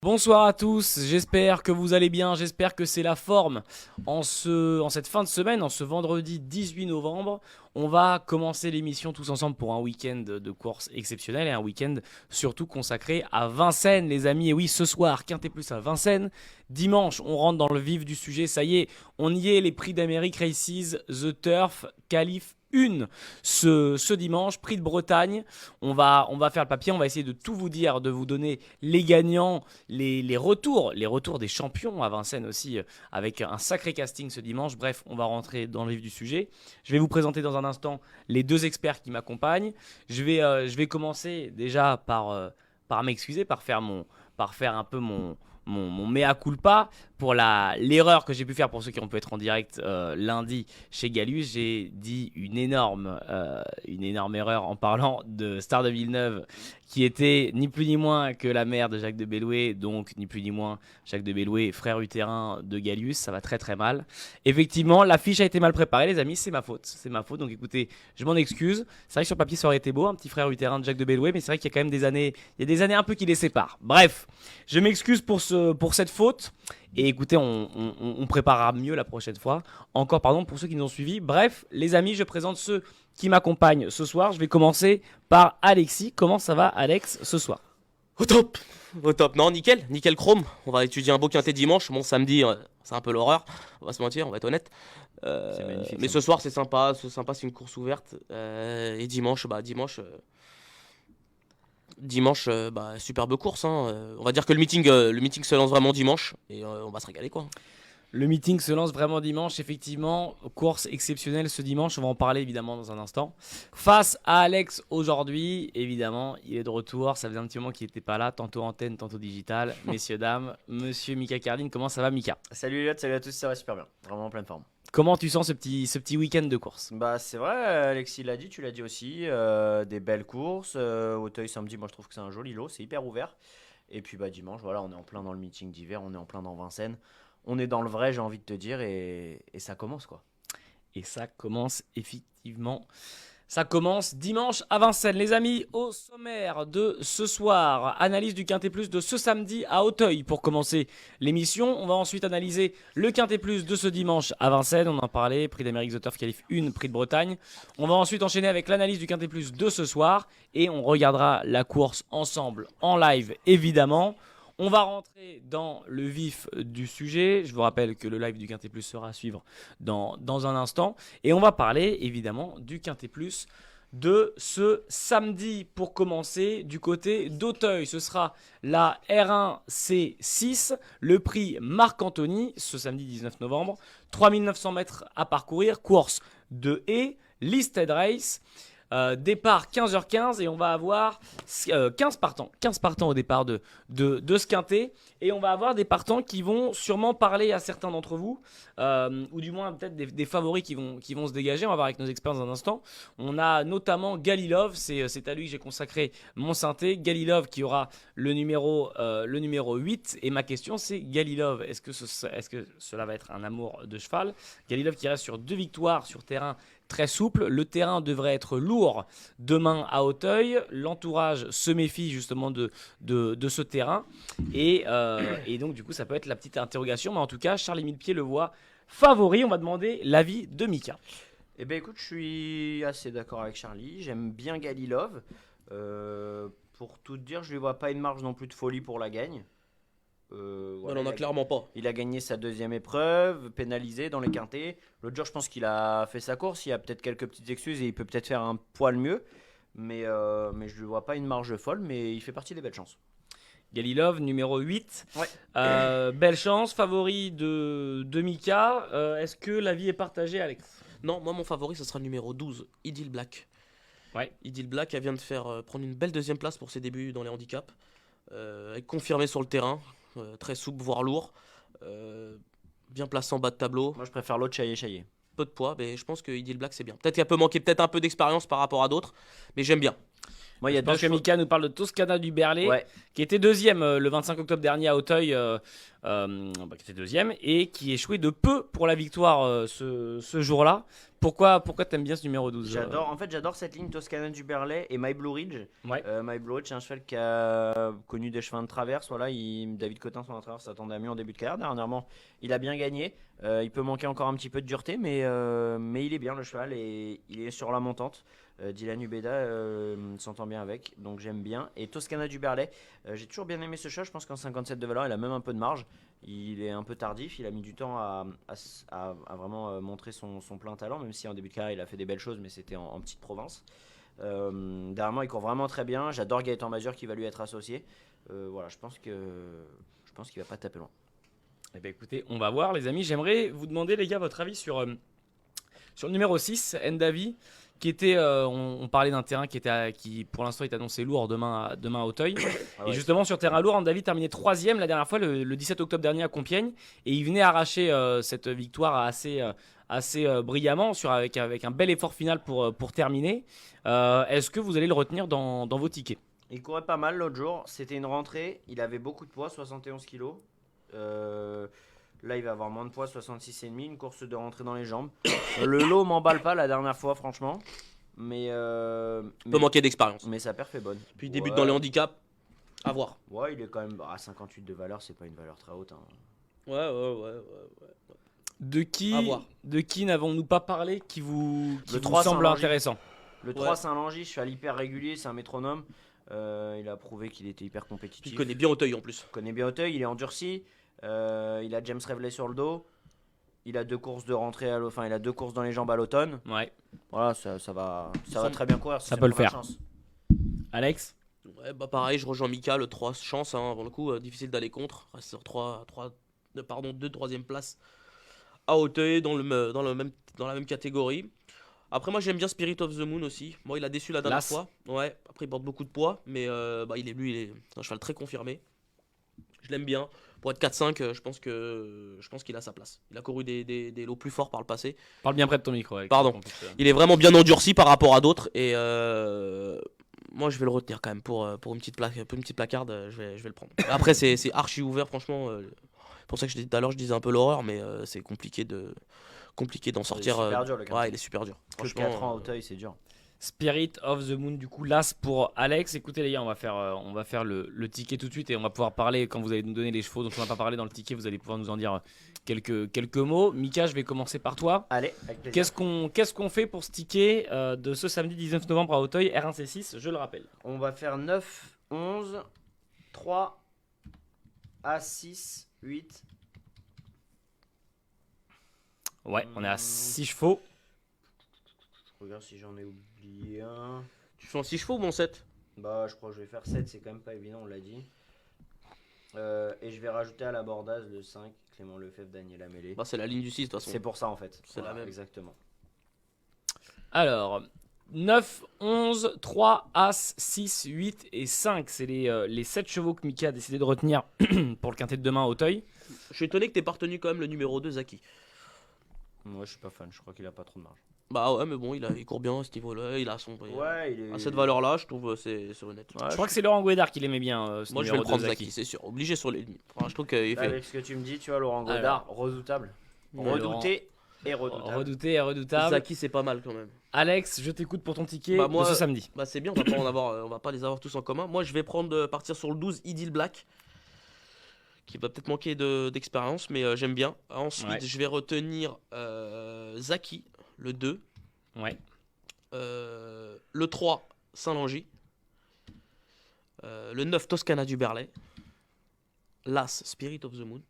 Bonsoir à tous, j'espère que vous allez bien, j'espère que c'est la forme en cette fin de semaine, en ce vendredi 18 novembre. On va commencer l'émission tous ensemble pour un week-end de course exceptionnel et un week-end surtout consacré à Vincennes les amis. Et oui, ce soir, Quintet Plus à Vincennes. Dimanche, on rentre dans le vif du sujet, ça y est, on y est, les prix d'Amérique Races, The Turf, Qualif 1 ce dimanche, prix de Bretagne. On va faire le papier, on va essayer de tout vous dire, de vous donner les gagnants, les retours des champions à Vincennes aussi, avec un sacré casting ce dimanche. Bref, on va rentrer dans le vif du sujet. Je vais vous présenter dans un instant les deux experts qui m'accompagnent. Je vais commencer déjà par m'excuser, par faire un peu mon mea culpa pour l'erreur que j'ai pu faire pour ceux qui ont pu être en direct lundi chez Gallus. J'ai dit une énorme erreur en parlant de Star de Villeneuve, qui était ni plus ni moins que la mère de Jacques de Belloué, donc ni plus ni moins Jacques de Belloué, frère utérin de Gallus. Ça va très très mal. Effectivement, l'affiche a été mal préparée, les amis, c'est ma faute. Donc écoutez, je m'en excuse. C'est vrai que sur papier ça aurait été beau, un petit frère utérin de Jacques de Belloué, mais c'est vrai qu'il y a quand même il y a des années un peu qui les séparent. Bref, je m'excuse pour cette faute. Et écoutez, on préparera mieux la prochaine fois. Encore pardon pour ceux qui nous ont suivis. Bref, les amis, je présente ceux qui m'accompagnent ce soir. Je vais commencer par Alexis. Comment ça va, Alex, ce soir? Au top. Au top. Non, nickel chrome. On va étudier un beau quintet dimanche. Bon, samedi, c'est un peu l'horreur. On va se mentir, on va être honnête. C'est magnifique. Mais ce soir, c'est sympa. C'est une course ouverte. Et dimanche, superbe course. On va dire que le meeting se lance vraiment dimanche. Et on va se régaler, quoi. Le meeting se lance vraiment dimanche, effectivement. Course exceptionnelle ce dimanche, on va en parler évidemment dans un instant. Face à Alex aujourd'hui, évidemment, il est de retour. Ça faisait un petit moment qu'il n'était pas là, tantôt antenne, tantôt digital. Messieurs, dames, monsieur Mika Cardine, comment ça va, Mika? Salut Elliot, salut à tous, ça va super bien. Vraiment en pleine forme. Comment tu sens ce petit week-end de course? Bah c'est vrai, Alexis l'a dit, tu l'as dit aussi. Des belles courses. Auteuil samedi, moi je trouve que c'est un joli lot, c'est hyper ouvert. Et puis dimanche, voilà, on est en plein dans le meeting d'hiver, on est en plein dans Vincennes. On est dans le vrai, j'ai envie de te dire, et ça commence quoi. Et ça commence effectivement. Ça commence dimanche à Vincennes. Les amis, au sommaire de ce soir, analyse du Quintet Plus de ce samedi à Auteuil pour commencer l'émission. On va ensuite analyser le Quintet Plus de ce dimanche à Vincennes. On en parlait, prix d'Amérique The Turf Qualif 1, prix de Bretagne. On va ensuite enchaîner avec l'analyse du Quintet Plus de ce soir et on regardera la course ensemble en live évidemment. On va rentrer dans le vif du sujet. Je vous rappelle que le live du Quintet Plus sera à suivre dans un instant. Et on va parler évidemment du Quintet Plus de ce samedi pour commencer du côté d'Auteuil. Ce sera la R1C6, le prix Marc-Anthony, ce samedi 19 novembre. 3900 mètres à parcourir, course de haies, listed race. Départ 15h15 et on va avoir 15 partants au départ de ce quintet, et on va avoir des partants qui vont sûrement parler à certains d'entre vous, ou du moins peut-être des favoris qui vont se dégager. On va voir avec nos experts dans un instant. On a notamment Galilov, c'est à lui que j'ai consacré mon synthé. Galilov qui aura le numéro 8, et ma question c'est Galilov, est-ce que cela va être un amour de cheval? Galilov qui reste sur 2 victoires sur terrain très souple. Le terrain devrait être lourd demain à Auteuil. L'entourage se méfie justement de ce terrain. Et donc, du coup, ça peut être la petite interrogation. Mais en tout cas, Charles-Émile Pied le voit favori. On va demander l'avis de Mika. Eh ben écoute, je suis assez d'accord avec Charlie. J'aime bien Galilov. Pour tout te dire, je lui vois pas une marge non plus de folie pour la gagne. On en a clairement pas. Il a gagné sa deuxième épreuve, pénalisé dans les quintets. L'autre jour, je pense qu'il a fait sa course. Il y a peut-être quelques petites excuses et il peut peut-être faire un poil mieux. Mais je lui vois pas une marge folle, mais il fait partie des belles chances. Galilov, numéro 8. Ouais. Belle chance, favori de Mika. Est-ce que l'avis est partagé, Alex? Non, moi mon favori, ce sera le numéro 12, Idyll Black. Ouais. Idyll Black, elle vient de prendre une belle deuxième place pour ses débuts dans les handicaps. Elle est confirmée sur le terrain. Très souple, voire lourd, bien placé en bas de tableau. Moi, je préfère l'autre Chaillé. Peu de poids, mais je pense que Idyll Black c'est bien. Peut-être qu'elle peut manquer un peu d'expérience par rapport à d'autres, mais j'aime bien. Moi, il y a Je pense que Mika nous parle de Toscana du Berlay, Ouais. qui était deuxième le 25 octobre dernier à Auteuil qui était deuxième et qui échouait de peu pour la victoire ce jour-là. Pourquoi t'aimes bien ce numéro 12 J'adore cette ligne Toscana du Berlay et My Blue Ridge. Ouais. My Blue Ridge, c'est un cheval qui a connu des chemins de traverse. Voilà, David Cotin, son entraîneur, s'attendait à mieux en début de carrière. Dernièrement, il a bien gagné. Il peut manquer encore un petit peu de dureté, mais il est bien le cheval et il est sur la montante. Dylan Ubeda s'entend bien avec, donc j'aime bien. Et Toscana du Berlay, j'ai toujours bien aimé ce cheval. Je pense qu'en 57 de valeur, il a même un peu de marge. Il est un peu tardif, il a mis du temps à vraiment montrer son plein talent, même si en début de carrière il a fait des belles choses, mais c'était en petite province. Dernièrement, il court vraiment très bien. J'adore Gaëtan Mazur qui va lui être associé. Voilà, je pense qu'il va pas taper loin. Eh bien, écoutez, on va voir, les amis. J'aimerais vous demander, les gars, votre avis sur le numéro 6, Ndavi, qui était, on parlait d'un terrain qui pour l'instant est annoncé lourd demain à Auteuil. Ah ouais. Et justement, sur terrain lourd, Ndavi terminait 3e la dernière fois, le 17 octobre dernier à Compiègne. Et il venait arracher cette victoire assez brillamment, avec un bel effort final pour terminer. Est-ce que vous allez le retenir dans vos tickets? Il courait pas mal l'autre jour. C'était une rentrée. Il avait beaucoup de poids, 71 kg. Là, il va avoir moins de poids, 66,5. Une course de rentrée dans les jambes. Le lot m'emballe pas la dernière fois, franchement. Mais Peut manquer d'expérience. mais sa perf est bonne. Puis il débute Ouais. dans les handicaps. À voir. Ouais, il est quand même à 58 de valeur. C'est pas une valeur très haute. Hein. Ouais. De À voir. qui n'avons-nous pas parlé qui vous Le 3 semble Saint-Langy. intéressant? Le 3 Saint-Langy, cheval hyper régulier, c'est un métronome. Il a prouvé qu'il était hyper Puis compétitif. il connaît bien Auteuil en plus. Il connaît bien Auteuil, il est endurci. Il a James Reveley sur le dos. Il a 2 courses de rentrée il a 2 courses dans les jambes à l'automne. Ouais. Voilà, ça va semble- très bien courir. Ça peut le faire. Alex? Ouais, bah pareil, je rejoins Mika, le 3 chance, hein, pour le coup, difficile d'aller contre. Reste sur 2 troisième place à Auteuil dans la même catégorie. Après, moi j'aime bien Spirit of the Moon aussi. Moi, il a déçu la dernière Las. fois. Ouais, après il porte beaucoup de poids, mais il est un cheval très confirmé. Je l'aime bien. Pour être 4-5, je pense qu'il a sa place. Il a couru des lots plus forts par le passé. Parle bien près de ton micro, Alex. Pardon. Il est vraiment bien endurci par rapport à d'autres et moi je vais le retenir quand même pour une petite placarde, je vais le prendre. Après c'est archi ouvert franchement. Pour ça que tout à l'heure je disais un peu l'horreur, mais c'est compliqué d'en sortir. super dur, le ouais, il est super dur. Que Franchement, 4 ans à Auteuil, c'est dur. Spirit of the Moon, du coup, l'as pour Alex. Écoutez, les gars, on va faire le ticket tout de suite et on va pouvoir parler, quand vous allez nous donner les chevaux dont on n'a pas parlé dans le ticket, vous allez pouvoir nous en dire quelques mots. Mika, je vais commencer par toi. Allez, avec plaisir. Qu'est-ce qu'on fait pour ce ticket de ce samedi 19 novembre à Auteuil, R1C6, je le rappelle. On va faire 9, 11, 3, A6, 8. Ouais, on est à 6 chevaux. Je regarde si j'en ai oublié un. tu fais en 6 chevaux ou en 7? Bah, je crois que je vais faire 7, c'est quand même pas évident, on l'a dit. Et je vais rajouter à l'abordage le 5, Clément Lefebvre, Daniel Amélé. Bah, c'est la ligne du 6 de toute façon. C'est pour ça en fait. C'est la même. Exactement. Alors, 9, 11, 3, As, 6, 8 et 5. C'est les 7 chevaux que Mika a décidé de retenir pour le quintet de demain à Auteuil. Je suis étonné que t'aies pas retenu quand même le numéro 2 Zaki. Moi, je suis pas fan, je crois qu'il a pas trop de marge. Bah ouais, mais bon, il court bien à ce niveau-là, il a son. Ouais, il est. À cette valeur-là, je trouve c'est honnête. Ouais, Je crois que c'est Laurent Guédard qui l'aimait bien, ce Moi je vais numéro le prendre 2, Zaki, c'est sûr. Obligé sur les lignes. Enfin, je trouve qu'il Là, fait. avec ce que tu me dis, tu vois, Laurent Godard, redoutable. Ouais, Redouté et redoutable. Redouté et redoutable. Zaki, c'est pas mal quand même. Alex, je t'écoute pour ton ticket Bah, moi, de ce samedi. Bah c'est bien, on va pas les avoir tous en commun. Moi je vais partir sur le 12 Idyll Black. Qui va peut-être manquer d'expérience, mais j'aime bien. Ensuite, Ouais. je vais retenir Zaki, le 2. Ouais. Le 3, Saint-Langy. Le 9, Toscana du Berlay. L'As, Spirit of the Moon.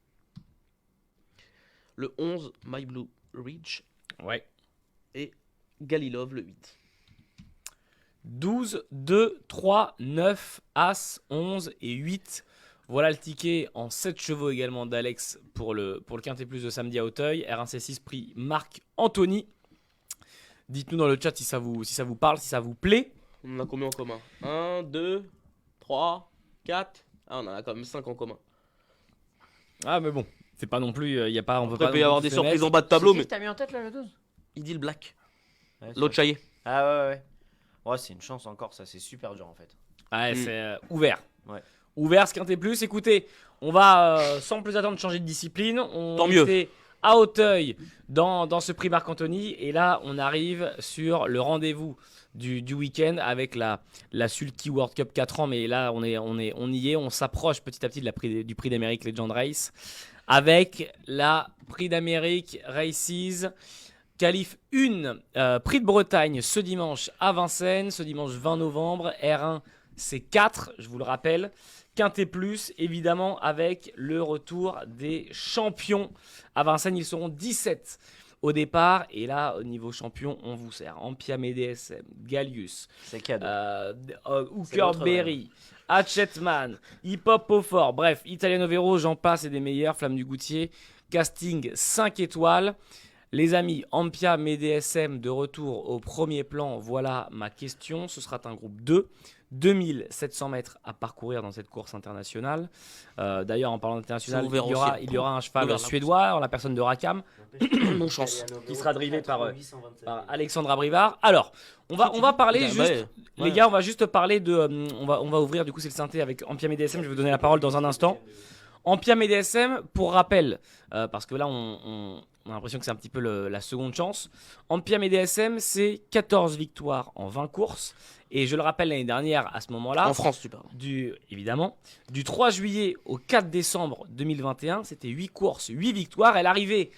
Le 11, My Blue Ridge. Ouais. Et Galilov, le 8. 12, 2, 3, 9, As, 11 et 8. Voilà le ticket en 7 chevaux également d'Alex pour le Quintet Plus de samedi à Auteuil. R1C6 prix Marc Anthony. Dites-nous dans le chat si ça vous parle, si ça vous plaît. On en a combien en commun? 1, 2, 3, 4. Ah, on en a quand même 5 en commun. Ah mais bon, c'est pas non plus, il y a pas, on peut Après, pas. il peut y non avoir plus des se surprises mettre. en bas de tableau, C'est mais. qui que t'as mis en tête là, le 12 Idyll Black. Ouais, L'autre Chaillé. Ah ouais. Ouais, c'est une chance encore, ça c'est super dur en fait. Ouais, Mm. c'est ouvert. Ouais. Ouvert ce Quintet Plus. Écoutez, On va, sans plus attendre, changer de discipline. On Tant mieux. était à Auteuil dans ce prix Marc-Anthony. Et là, on arrive sur le rendez-vous du week-end avec la Sulky World Cup 4 ans. Mais là, on y est. On s'approche petit à petit du prix d'Amérique Legend Race avec la prix d'Amérique Races. Qualif 1, prix de Bretagne ce dimanche à Vincennes, ce dimanche 20 novembre. R1, c'est 4, je vous le rappelle. Quintet Plus, évidemment, avec le retour des champions. À Vincennes, ils seront 17 au départ. Et là, au niveau champion, on vous sert Ampiam DSM, Gallius, C'est cadeau. Hooker l'autre, Berry, Hatchetman, Hip Hop au fort. Bref, Italiano Vero, j'en passe et des meilleurs. Flamme du Goutier, casting 5 étoiles. Les amis, Ampia DSM de retour au premier plan, voilà ma question. Ce sera un groupe 2, 2700 mètres à parcourir dans cette course internationale. D'ailleurs, en parlant d'international, C'est ouvert il y aura un cheval Ouvert, la suédois, en la personne de Rakam, Mon chance. qui sera drivé par Alexandra Brivard. Alors, on va parler juste... Les gars, on va juste parler de... on va ouvrir, du coup, c'est le synthé avec Ampia DSM. Je vais vous donner la parole dans un instant. Ampia DSM, pour rappel, parce que là, on a l'impression que c'est un petit peu la seconde chance. Ampia DSM, c'est 14 victoires en 20 courses. Et je le rappelle, l'année dernière, à ce moment-là, En France, tu parles. évidemment, du 3 juillet au 4 décembre 2021, c'était 8 courses, 8 victoires. Elle arrivait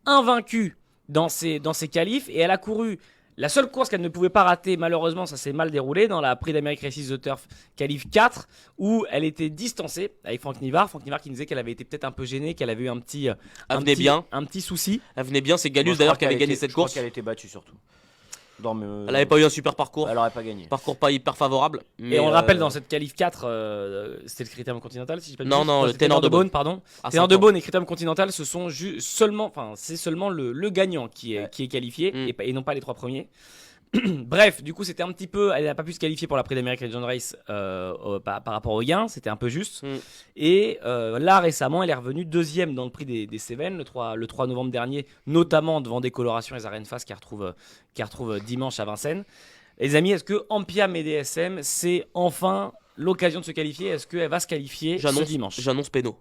invaincue dans ses qualifs et elle a couru la seule course qu'elle ne pouvait pas rater, malheureusement, ça s'est mal déroulé dans la Prix d'Amérique Races The Turf Qualif 4, où elle était distancée avec Franck Nivard. Franck Nivard qui nous disait qu'elle avait été peut-être un peu gênée, qu'elle avait eu un petit souci. Elle venait bien, c'est Gallius Moi, je d'ailleurs crois qui avait qu'elle gagné était- cette je crois course. qu'elle était battue surtout. Elle avait pas eu un super parcours. Elle aurait pas gagné. Parcours pas hyper favorable. Mais Et on le rappelle, dans cette qualif 4, c'était le Critérium Continental, si je dis pas de Non, bêtises. non, le c'était Ténor de Beaune. pardon. à Ténor 5 de ans. Beaune et Critérium Continental, ce sont c'est seulement le gagnant qui est qualifié et non pas les 3 premiers. Bref, du coup, c'était un petit peu. Elle n'a pas pu se qualifier pour la Prix d'Amérique Legend Race par rapport au gain, c'était un peu juste. Et là, récemment, elle est revenue deuxième dans le prix des Cévennes le 3 novembre dernier, notamment devant Décoloration et Zaren Face qui retrouve dimanche à Vincennes. Les amis, est-ce que Ampia DSM, c'est enfin l'occasion de se qualifier? Est-ce qu'elle va se qualifier ce dimanche? J'annonce Péno.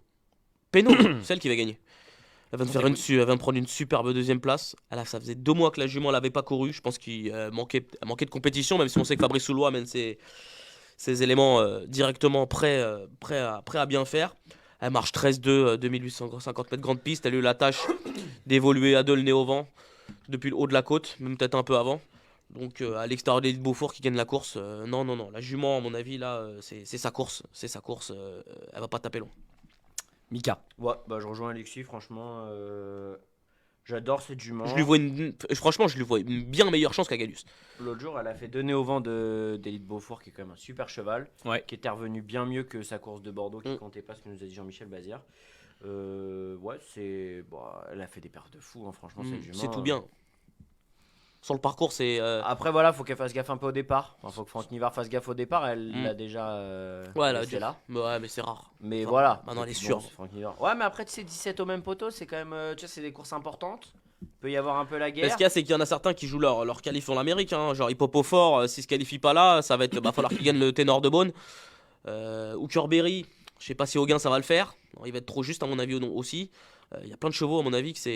Péno, celle qui va gagner. Elle va me prendre une superbe deuxième place. Ça faisait 2 mois que la jument l'avait pas couru. Je pense qu'il manquait de compétition, même si on sait que Fabrice Soulois amène ses éléments directement prêts à bien faire. Elle marche 13-2, 2850 mètres grande piste. Elle a eu la tâche d'évoluer à 2 le nez au vent depuis le haut de la côte, même peut-être un peu avant. Donc à l'extérieur d'Élite Beaufort qui gagne la course. Non. La jument, à mon avis, là, c'est sa course. Elle va pas taper long. Mika. Ouais, bah je rejoins Alexis, franchement. J'adore cette jument. Franchement, je lui vois une bien meilleure chance qu'à Gallius. L'autre jour, elle a fait 2 nez au vent d'Élite Beaufort, qui est quand même un super cheval. Ouais. Qui était revenu bien mieux que sa course de Bordeaux, qui comptait pas ce que nous a dit Jean-Michel Bazir. Elle a fait des perfs de fou, hein, franchement, cette jument. C'est tout bien. Sur le parcours, c'est. Après, voilà, faut qu'elle fasse gaffe un peu au départ. Enfin, faut que Franck Nivard fasse gaffe au départ. Elle l'a déjà. Ouais, là, laissé là. Ouais, mais c'est rare. Mais Enfin, voilà. maintenant, elle est Bon, sûre. c'est Franck Nivard. Ouais, mais après, tu sais, 17 au même poteau, c'est quand même. Tu sais, c'est des courses importantes. Il peut y avoir un peu la guerre. Ce qu'il y a, c'est qu'il y en a certains qui jouent leur qualif en Amérique. Hein. Genre, Hip Hop au fort, s'ils se qualifient pas là, ça va falloir qu'ils gagnent le Ténor de Beaune. Hooker Berry, je sais pas si au gain ça va le faire. Non, il va être trop juste, à mon avis, aussi. Il y a plein de chevaux, à mon avis, que ça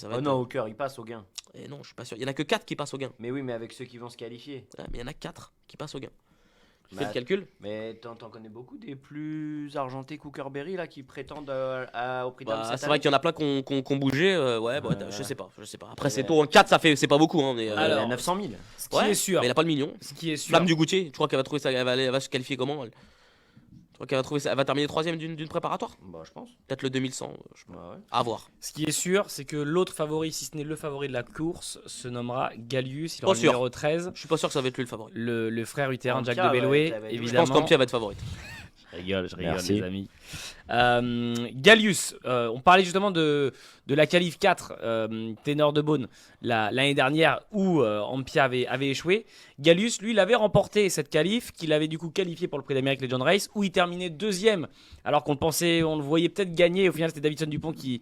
va Oh être. non, Hooker, il passe au gain. Et non, je suis pas sûr. Il y en a que 4 qui passent au gain. Mais oui, mais avec ceux qui vont se qualifier. Ouais, mais il y en a 4 qui passent au gain. Tu Bah, fais le calcul. Mais t'en connais beaucoup des plus argentés qu'Hookerberry là qui prétendent au prix d'Arles cette C'est vrai année. qu'il y en a plein qui ont bougé. Je sais pas. Après, c'est Mais- tôt. 4, c'est pas beaucoup. Hein, mais, Il y Alors, a 900 000. Ce qui est sûr. Mais il a pas le million. Ce qui est sûr. Flamme du Goutier, tu crois qu'elle va trouver ça, elle va se qualifier comment elle Tu crois qu'elle va terminer 3ème d'une préparatoire Bah, je pense. Peut-être le 2100, Bah, ouais. à voir. Ce qui est sûr, c'est que l'autre favori, si ce n'est le favori de la course, se nommera Gallius. Il Pas aura le sûr. numéro 13. Je suis pas sûr que ça va être lui le favori. Le frère utérin de Jacques Ampia, de Belloué, ouais, ça va être- Je évidemment. pense qu'Ampia va être favorite. Je rigole, Merci. les amis. Gallius, on parlait justement de la qualif 4 Ténor de Beaune l'année dernière où Ampia avait échoué. Gallius, lui, il avait remporté cette qualif qu'il avait du coup qualifié pour le Prix d'Amérique Legend Race où il terminait deuxième alors qu'on le voyait peut-être gagner. Au final, c'était Davidson Dupont qui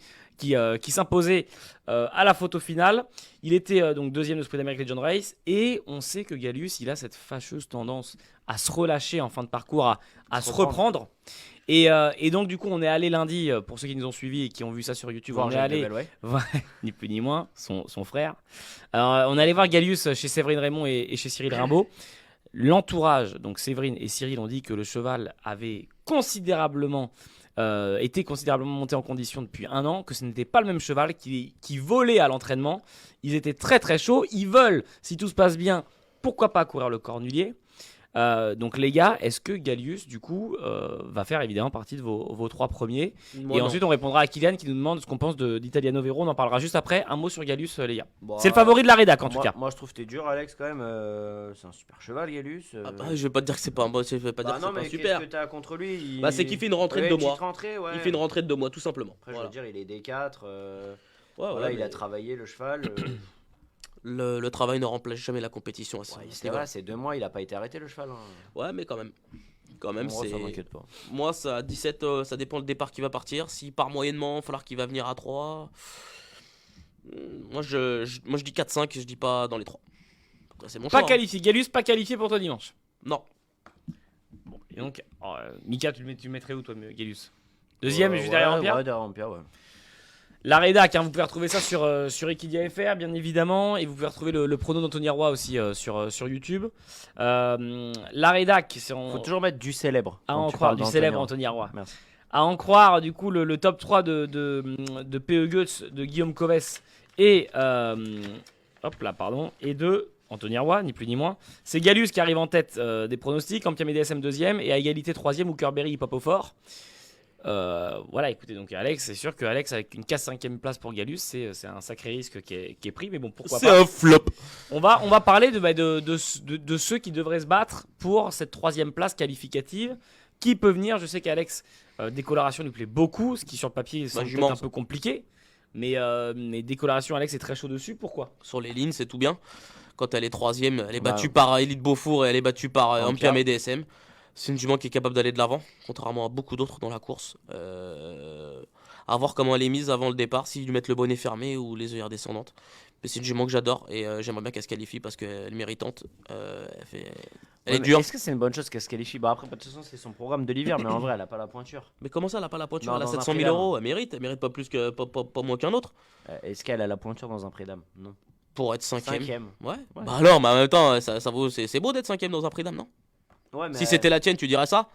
s'imposait à la photo finale. Il était donc deuxième de ce Prix d'Amérique Legend Race et on sait que Gallius, il a cette fâcheuse tendance à se relâcher en fin de parcours, à se reprendre. Et donc du coup on est allé lundi, pour ceux qui nous ont suivis et qui ont vu ça sur YouTube, Voir on est Jacques allé, Lebel, ouais. ni plus ni moins, son frère. Alors on est allé voir Gallius chez Séverine Raymond et chez Cyril Rimbaud. L'entourage, donc Séverine et Cyril, ont dit que le cheval avait été considérablement monté en condition depuis 1 an, que ce n'était pas le même cheval qui volait à l'entraînement. Ils étaient très très chauds. Ils veulent, si tout se passe bien, pourquoi pas courir le Cornulier. Donc les gars, est-ce que Gallius du coup va faire évidemment partie de vos 3 premiers? Moi, Et non. ensuite on répondra à Kylian qui nous demande ce qu'on pense d'Italiano Vero. On en parlera juste après. Un mot sur Gallius, les gars. Bah, C'est le favori de la rédac en tout moi, cas. Moi, je trouve que t'es dur, Alex, quand même. C'est un super cheval, Galus. Ah bah, je vais pas te dire que c'est pas un bon, je vais pas dire que non, c'est pas mais super. qu'est-ce que t'as contre lui? Bah, c'est qu'il fait une rentrée de Ouais, 2 une petite mois. rentrée, ouais. Il fait une rentrée de 2 mois, tout simplement. Après, Voilà. je veux dire, il est D4. Ouais, Voilà, ouais, il mais a travaillé le cheval. le travail ne remplace jamais la compétition à ce Ouais, ce c'est niveau-là. vrai, c'est 2 mois, il a pas été arrêté le cheval. Hein. Ouais, mais quand même. Quand même, Moi, c'est. ça m'inquiète pas. Moi, ça, à 17, ça dépend le départ qui va partir. S'il part moyennement, il va falloir qu'il va venir à 3. Moi, je dis 4-5, je dis pas dans les 3. Après, c'est mon choix. Pas qualifié. Gallius pas qualifié pour toi dimanche. Non. Et donc, Mika, tu le mettrais où toi, Gallius? Deuxième, juste derrière Ampère. Ouais, derrière Ampère, ouais. La rédac, vous pouvez retrouver ça sur Equidia FR, bien évidemment, et vous pouvez retrouver le prono d'Anthony Roy aussi sur YouTube. La rédac, c'est Faut toujours mettre du célèbre. à quand en tu croire parles du d'Anthony célèbre Roy. Anthony Roy. Merci. À en croire, du coup, le top 3 de PE Goetz, de Guillaume Coves et de Anthony Roy, ni plus ni moins. C'est Gallius qui arrive en tête des pronostics, Ampia DSM deuxième, et à égalité troisième, Hookerberry, Hip Hop au fort. Voilà, écoutez, donc Alex, c'est sûr que Alex avec une 4-5e place pour Gallius, c'est un sacré risque qui est pris, mais bon, pourquoi C'est pas. un flop. On va parler de ceux qui devraient se battre pour cette 3e place qualificative. Qui peut venir? Je sais qu'Alex, décoloration lui plaît beaucoup, ce qui sur le papier semble jument, peut-être un peu compliqué. Mais décoloration, Alex est très chaud dessus. Pourquoi? Sur les lignes, c'est tout bien. Quand elle est 3ème, elle est Bah, battue par Elite Beaufour et elle est battue par Ampia. Ampia DSM. C'est une jument qui est capable d'aller de l'avant, contrairement à beaucoup d'autres dans la course. À voir comment elle est mise avant le départ, s'ils lui mettent le bonnet fermé ou les œillères descendantes. Mais c'est une jument que j'adore et j'aimerais bien qu'elle se qualifie parce qu'elle est méritante. Elle est dure. Est-ce que c'est une bonne chose qu'elle se qualifie? Bah après, de toute façon, c'est son programme de l'hiver, mais en vrai, elle a pas la pointure. Mais comment ça, elle a pas la pointure? Non, Elle a dans un 700 000 prédam. euros, elle mérite pas plus que pas moins qu'un autre Est-ce qu'elle a la pointure dans un prédam? Non. pour être 5ème. 5ème. Ouais. Ouais. Bah alors, mais en même temps, ça vaut, c'est beau d'être 5ème dans un prix d'âme, non? Ouais, mais Si c'était la tienne, tu dirais ça?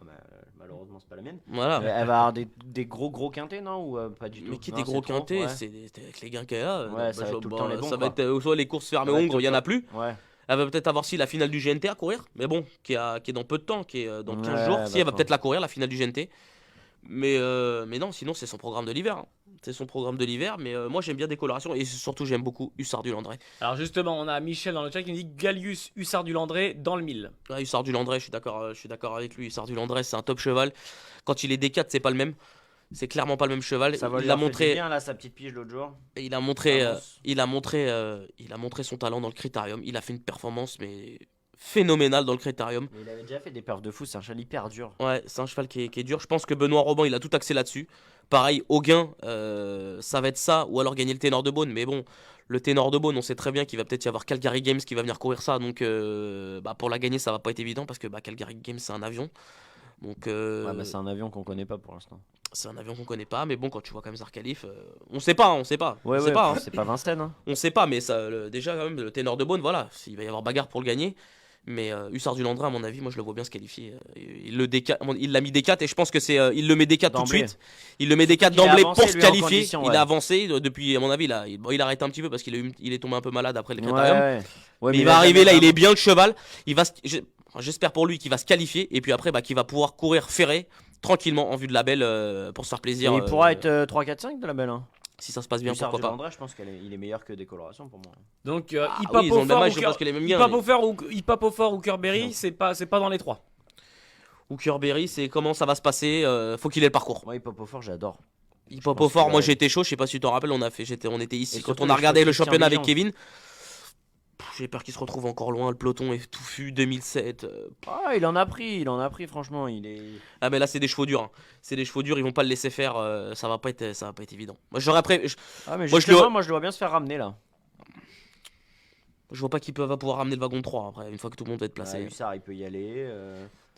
bah, malheureusement, c'est pas la mienne. Voilà. Elle va avoir des gros quintés, non? Ou pas du tout? Mais qui Non, des gros c'est trop, quintés, ouais. c'est avec les gains qu'elle a. Ouais, ça va être tout le temps les bons, Ça va quoi. être soit les courses fermées Ça va être hongres, tout il y en le a temps. plus. Ouais. Elle va peut-être avoir si la finale du GNT à courir, mais bon, qui est dans peu de temps, qui est dans 15 Ouais, jours. Si elle va d'accord. peut-être la courir, la finale du GNT. Mais non, sinon c'est son programme de l'hiver. Hein. C'est son programme de l'hiver, mais moi j'aime bien Décoloration et surtout j'aime beaucoup Hussard du Landré. Alors justement, on a Michel dans le chat qui nous dit Gallius Hussard du Landré dans le 1000. Ouais, Hussard du Landré, je suis d'accord avec lui. Hussard du Landré, c'est un top cheval. Quand il est D4, c'est pas le même. C'est clairement pas le même cheval. Ça va Il lui l'a avoir fait du montré, bien là, sa petite pige l'autre jour. il a montré, Avance. il a montré son talent dans le critérium. Il a fait une performance mais phénoménale dans le critérium. Mais il avait déjà fait des perfs de fou, c'est un cheval hyper dur. Ouais, c'est un cheval qui est dur. Je pense que Benoît Robin, il a tout axé là-dessus. Pareil, au gain, ça va être ça, ou alors gagner le ténor de Beaune. Mais bon, le ténor de Beaune, on sait très bien qu'il va peut-être y avoir Calgary Games qui va venir courir ça. Donc, pour la gagner, ça va pas être évident parce que Calgary Games, c'est un avion. Donc, Ouais, bah, c'est un avion qu'on connaît pas pour l'instant. c'est un avion qu'on connaît pas. Mais bon, quand tu vois quand même Zarkalif, on sait pas. On sait pas, hein. c'est pas Vincennes. Hein. On sait pas, mais ça, déjà, quand même, le ténor de Beaune, voilà, il va y avoir bagarre pour le gagner. Mais Hussard du Landré, à mon avis, moi je le vois bien se qualifier. Il l'a mis D4 et je pense que il le met D4 tout de D'emblée. suite. Il le met D4 qu'il a d'emblée avancé, pour se lui, en qualifier. condition, Il ouais. a avancé depuis, à mon avis, il a arrêté un petit peu parce il est tombé un peu malade après le Ouais, critérium. ouais. Ouais, Mais il il va arriver là, jamais il est bien le cheval. J'espère pour lui qu'il va se qualifier et puis après qu'il va pouvoir courir ferré tranquillement en vue de la belle pour se faire plaisir. Et il pourra être 3, 4, 5 de la belle. Hein. Si ça se passe bien, Hussard pourquoi du pas. Landré, je pense qu'il est meilleur que Décoloration pour moi. Donc Oui, Hip-Hop ils ont au le même fort âge, je pense que les mêmes gains. Hip-Hop au fort ou Kerberry, c'est pas dans les 3. Hookerberry, c'est comment ça va se passer. Faut qu'il ait le parcours. Moi, Hip Hop au fort, j'adore. Il pop pense au fort, que- moi j'étais chaud, je sais pas si tu t'en rappelles, on était ici Et quand surtout on a le regardé choix le de Christian championnat avec Vigeant. Kevin. J'ai peur qu'il se retrouve encore loin, le peloton est touffu, 2007. Ah, il en a pris, franchement. Il est. Ah mais là c'est des chevaux durs, hein. C'est des chevaux durs, ils vont pas le laisser faire, ça va pas être évident. Moi j'aurais Ah, mais Moi, justement, je le vois bien se faire ramener là. je vois pas qui va pouvoir ramener le wagon 3 après, une fois que tout le monde va être placé. Hussard, il peut y aller.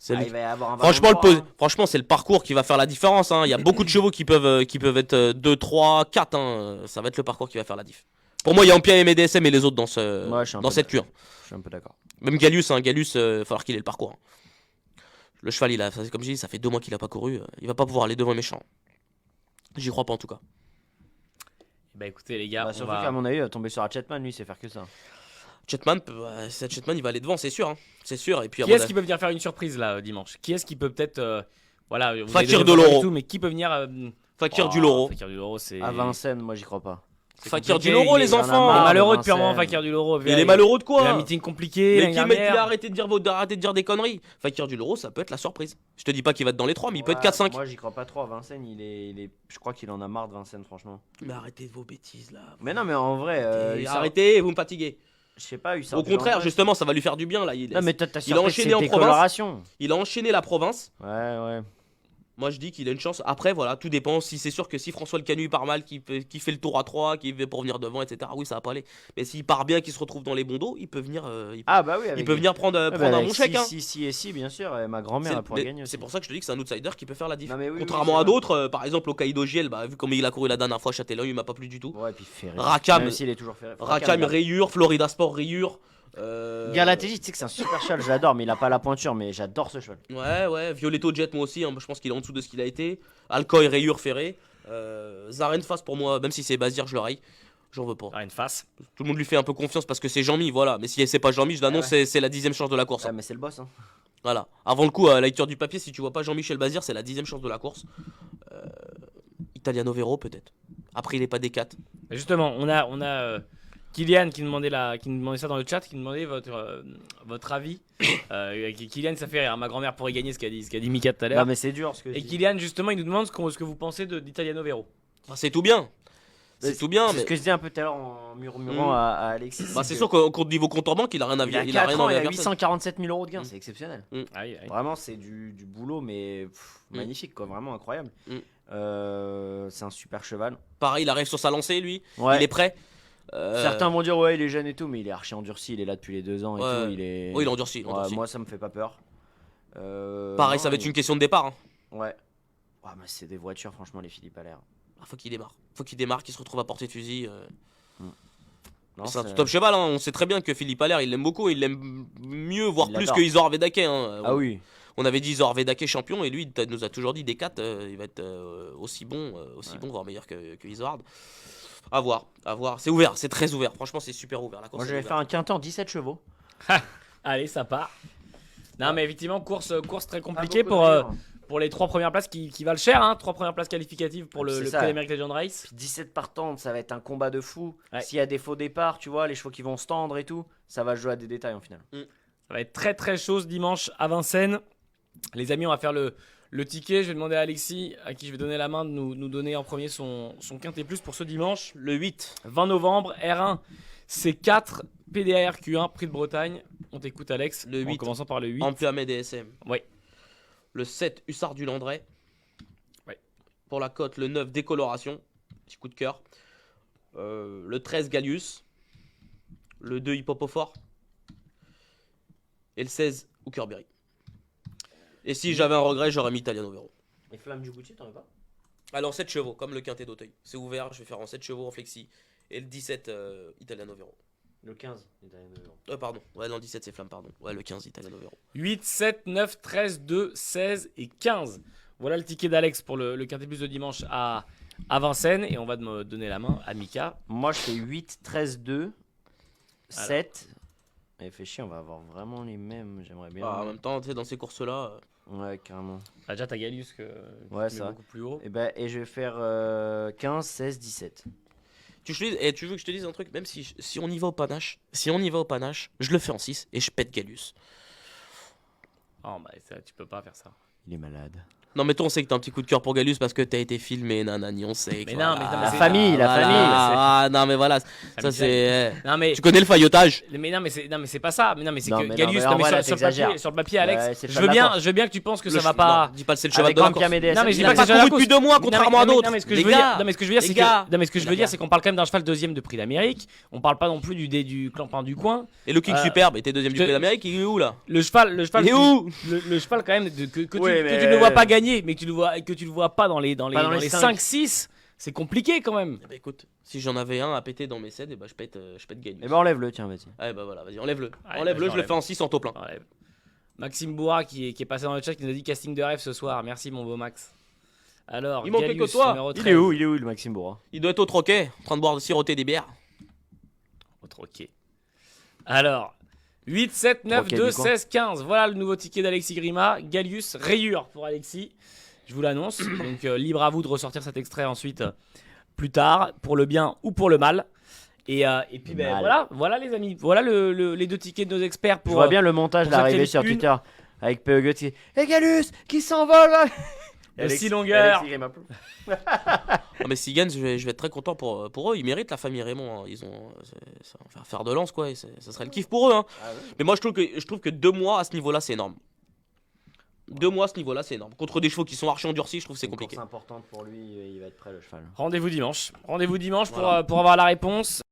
C'est Ah, le- il va y avoir un Franchement, Vallon Noir, hein. franchement, c'est le parcours qui va faire la différence, hein. Il y a beaucoup de chevaux qui peuvent être 2, 3, 4, hein. Ça va être le parcours qui va faire la diff. Pour moi, il y a Ampia et MDSM et les autres Ouais, je suis un dans peu cette queue, hein. Je suis un peu d'accord. Même Gallius, hein. Gallius, il va falloir qu'il ait le parcours, hein. Le cheval, comme je dis, ça fait 2 mois qu'il a pas couru. Il va pas pouvoir aller devant les méchants. J'y crois pas en tout cas. Bah écoutez les gars, Bah, on surtout va... qu'à mon avis, il va tomber sur Hatchetman, lui, il sait faire que ça. Chetman, il va aller devant, c'est sûr, hein. C'est sûr. Et puis, à Qui mon est-ce avis- qui peut venir faire une surprise là dimanche? Qui est-ce qui peut peut-être... Voilà, vous avez Fakir donné de vos Loro. et tout, mais qui peut venir... Fakir du Loro. Fakir du Loro, c'est... À Vincennes, moi, j'y crois pas. C'est Fakir compliqué, du Loro, il les en a enfants. Il est marre de malheureux Vincennes. depuis un moment, Fakir du Loro. Il est malheureux de Il a un quoi? meeting compliqué. Mais l'année qui, mec, il a dernière. arrêté de dire des conneries. Fakir du Loro, ça peut être la surprise. Je te dis pas qu'il va être dans les 3, mais il peut être 4-5. Moi, j'y crois pas trop à Vincennes. Je crois qu'il en a marre de Vincennes, franchement. Mais arrêtez vos bêtises là. Mais non, mais en vrai, Arrêtez, vous me fatiguez. je sais pas, il sort Au du contraire, Languedoc. justement, ça va lui faire du bien là. Non, mais t'as il a enchaîné en décoloration. Il a enchaîné la province. Ouais, ouais. Moi je dis qu'il a une chance. Après voilà, tout dépend. Si c'est sûr que si François Le Canu il part mal, qui fait le tour à 3, qui veut pour venir devant, etc. Oui, ça va pas aller. Mais s'il part bien, qu'il se retrouve dans les bons dos, il peut venir. Ah, bah oui, il avec peut venir prendre un bon chèque. Hein. Si, bien sûr. Ma grand-mère, elle pourrait gagner aussi. C'est pour ça que je te dis que c'est un outsider qui peut faire la diff. Non, mais oui, Contrairement oui, à c'est d'autres, par exemple au Kaido Giel, bah, vu comme il a couru la dernière fois à Châtellon, il m'a pas plu du tout. Ouais, puis Ferré. Rakam. Même s'il est toujours Ferré. Rakam, rayure, Florida Sport, rayure. Galatéji, tu sais que c'est un super cheval, je l'adore, mais il a pas la pointure, mais j'adore ce cheval. Ouais, Violetto Jet, moi aussi, hein, je pense qu'il est en dessous de ce qu'il a été. Alcoy, rayure, ferré. Zaren face pour moi, même si c'est Bazir, je le raille. J'en veux pas. Ah, une face. Tout le monde lui fait un peu confiance parce que c'est Jean-Mi, voilà. Mais si c'est pas Jean-Mi, je l'annonce, c'est la 10ème chance de la course. Ouais, mais c'est le boss, hein. Voilà. Avant le coup, à la lecture du papier, si tu vois pas Jean-Michel Bazir, c'est la 10ème chance de la course. Italiano Vero, peut-être. Après, il est pas des 4. Justement, on a Kylian qui nous demandait ça dans le chat, qui nous demandait votre avis. Kylian, ça fait rire. Ma grand-mère pourrait gagner ce qu'a dit Mika tout à l'heure. Non, mais c'est dur ce que Et je dis. Kylian, justement, il nous demande ce que vous pensez d'Italiano Vero. C'est tout bien. C'est tout bien, C'est mais. ce que je disais un peu tout à l'heure en murmurant à Alexis. Bah, c'est sûr qu'au niveau compte en banque, il a rien à Il a il 4 rien ans, il à a personne. 847 000 euros de gains, c'est exceptionnel. Ah oui, oui. Vraiment, c'est du boulot, mais magnifique, quoi, vraiment incroyable. C'est un super cheval. Pareil, il arrive sur sa lancée, lui. Ouais. Il est prêt. Certains vont dire, ouais, il est jeune et tout, mais il est archi endurci, il est là depuis les 2 ans et Ouais. tout. Il est... Oh, il est endurci. Ouais, moi, ça me fait pas peur. Pareil, non, ça va être une question de départ. Hein. Ouais. Ouais, mais c'est des voitures, franchement, les Philippe Allaire. Ah, faut qu'il démarre. Faut qu'il démarre, qu'il se retrouve à portée de fusil. Non, C'est un top cheval. Hein. On sait très bien que Philippe Allaire, il l'aime beaucoup. Il l'aime mieux, voire Il plus l'adore. que Isor Vedake. Hein. Ah oui. On avait dit Isor Vedake champion et lui, il nous a toujours dit des 4. Il va être aussi bon, voire meilleur que Isor. À voir, à voir. C'est ouvert, c'est très ouvert. Franchement, c'est super ouvert. La course Moi, est je vais ouverte. faire un quintet en 17 chevaux. Allez, ça part. Non, mais effectivement, course très compliquée Pas beaucoup de livres. pour les 3 premières places qui valent cher. Hein, 3 premières places qualificatives pour C'est le ça. Prix d'American Legend Race. Puis 17 partantes, ça va être un combat de fou. Ouais. S'il y a des faux départs, tu vois, les chevaux qui vont se tendre et tout, ça va jouer à des détails en final. Ça va être très chaud ce dimanche à Vincennes. Les amis, on va faire le ticket. Je vais demander à Alexis, à qui je vais donner la main, de nous donner en premier son quintet plus pour ce dimanche. Le 8. 20 novembre, R1, C4, PDR Q1, Prix de Bretagne. On t'écoute, Alex. Le 8. En commençant par le 8. Amplia DSM. Oui. Le 7, Hussard du Landré. Oui. Pour la cote, le 9, Décoloration. Petit coup de cœur. Le 13, Gallius. Le 2, Hippopofort. Et le 16, Hookerberry. Et si j'avais un regret, j'aurais mis Italiano Vero. Les flammes du Goutier, t'en veux pas? Alors 7 chevaux, comme le quintet d'Auteuil. C'est ouvert, je vais faire en 7 chevaux en flexi. Et le 17, Italiano Vero. Le 15, Italiano Vero. Pardon. Ouais, non, le 17, c'est flamme, pardon. Ouais, le 15, Italiano Vero. 8, 7, 9, 13, 2, 16 et 15. Voilà le ticket d'Alex pour le quintet plus de dimanche à Vincennes. Et on va me donner la main à Mika. Moi, je fais 8, 13, 2, 7. Et fait chier, on va avoir vraiment les mêmes. J'aimerais bien. En même temps, tu sais, dans ces courses-là. Ouais, carrément. Bah, déjà, t'as Gallius que Ouais, tu ça. mets beaucoup plus haut. Et je vais faire 15, 16, 17. Tu veux que je te dise un truc? Même si on y va au panache, je le fais en 6 et je pète Gallius. Oh, bah, ça, tu peux pas faire ça. Il est malade. Non, mais toi, on sait que t'as un petit coup de cœur pour Gallius parce que t'as été filmé, nanani, on sait. Mais voilà. non, mais La c'est- famille, la Voilà. famille. Ah, non, mais voilà, ça Famille, c'est. Non mais Tu connais le faillotage? mais non mais c'est pas ça. Mais non mais c'est Non, que mais non, Gallius mais en non, mais vrai, là, sur le t'exagères. papier, sur le papier Alex, Ouais, c'est le je cheval veux de la bien Corse. je veux bien que tu penses que ça Le va ch- pas. non, dis pas le c'est le cheval Avec de la Grand Pierre Corse. Médès. Non mais je dis Il pas a que pas c'est la couru course. depuis 2 mois, Non, contrairement à mais- d'autres. Non mais ce que je Les veux dire, gars, non mais ce que je veux dire les c'est gars. que non mais ce que je veux Les dire gars. c'est qu'on parle quand même d'un cheval deuxième de prix d'Amérique. On parle pas non plus du clampin du coin. Et le King Euh, Superbe était deuxième du je- prix d'Amérique, il est où là? Le cheval Il est où? le cheval quand même que Ouais, tu mais- ne le vois pas gagner mais que tu le vois pas dans les Pas dans les 5 6, c'est compliqué quand même. Eh bah écoute, si j'en avais un à péter dans mes 7, et bah je pète Gallius. Eh ben enlève-le, tiens, vas-y. Ouais, bah voilà, vas-y, enlève-le. Ouais, Enlève-le, bah, je le fais en 6 en taux plein. Ouais. Maxime Bourra qui est passé dans le chat qui nous a dit casting de rêve ce soir. Merci mon beau Max. Alors, Il manquait Gallius, que toi. numéro Il 13. est où le Maxime Bourra? Il doit être au troquet, en train de boire, siroter des bières. Autre ok. Alors, 8, 7, 9, Troquet 2, du coin. 16, 15. Voilà le nouveau ticket d'Alexis Grima. Gallius, rayure pour Alexis. Je vous l'annonce. Donc, libre à vous de ressortir cet extrait ensuite plus tard, pour le bien ou pour le mal. Et puis, ben, Mal. voilà les amis. Voilà les deux tickets de nos experts Je pour. vois bien le montage pour cette l'arrivée série sur une. Twitter avec PEG qui Et Galus qui s'envole là. Le 6 longueurs. Alexis Grima. Non mais s'ils gagnent, je vais être très content pour eux. Ils méritent la famille Raymond. Hein. Ils ont ça va faire fer de lance quoi. Et ça serait le kiff pour eux. Hein. Ah ouais. Mais moi je trouve que 2 mois à ce niveau-là c'est énorme. 2 mois à ce niveau-là c'est énorme. Contre des chevaux qui sont archi endurcis, je trouve que c'est compliqué. C'est importante pour lui, il va être prêt le cheval. Rendez-vous dimanche. Rendez-vous dimanche Voilà. pour avoir la réponse.